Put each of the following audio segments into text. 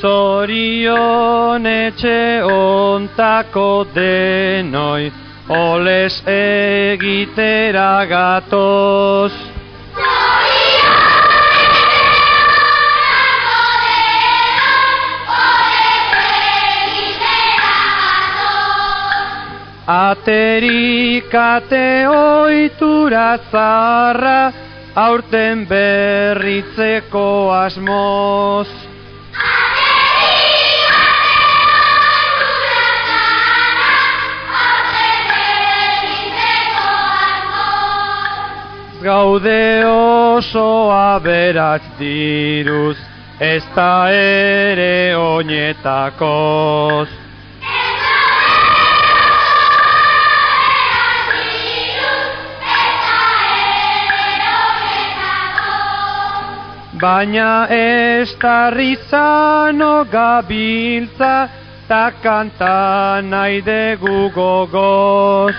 Zorion etxe ontako denoi, oles egitera gatoz. Aterikate ohitura zarra, aurten berritzeko asmoz. Gaude oso aberats diruz, ez da ere oinetakoz. Baina ez da rizano gabiltza, ta kanta nahi dugu gogoz.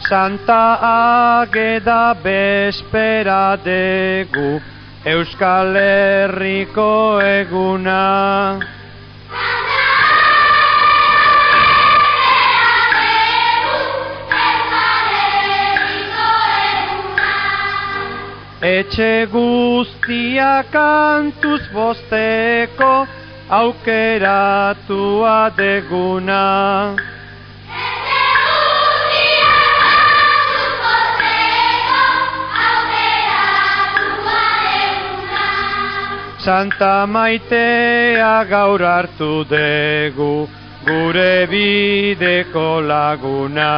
Santa Ageda bespera dugu, Euskal Herriko eguna. Etxe guztia kantuz bosteko, aukeratua deguna. Santa Maitea gaur hartu dugu, gure bideko laguna.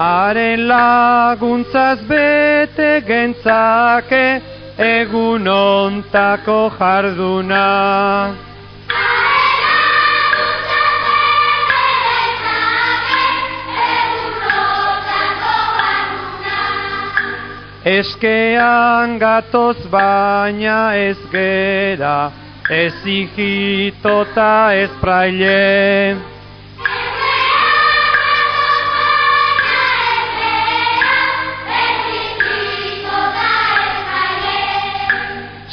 Haren laguntzaz bete gentzake, egun ontako jarduna. Eskean gatoz baina ez gera, ez hijitota ez praile.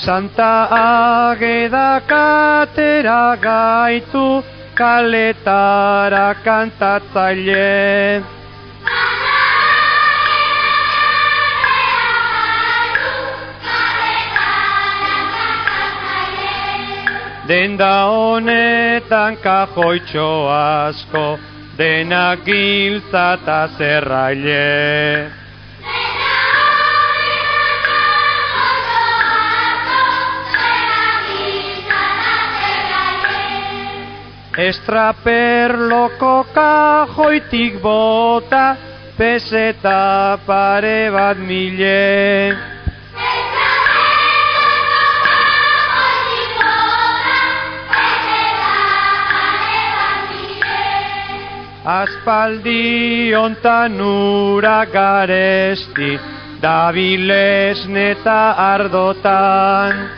Santa Ageda katera gaitu, kaletara kantatzaile. Denda honetan kajoitxo asko, denak giltza eta zerraile. Estraperloko kajoitik bota, peseta pare bat mile. Aspaldi ontan ura garesti, dabilesne eta ardotan.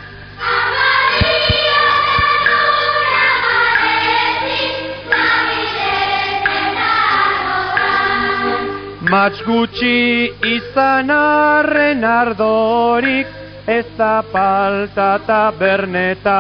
Mats gutxi izan arren ardorik, ez da palta eta berneta.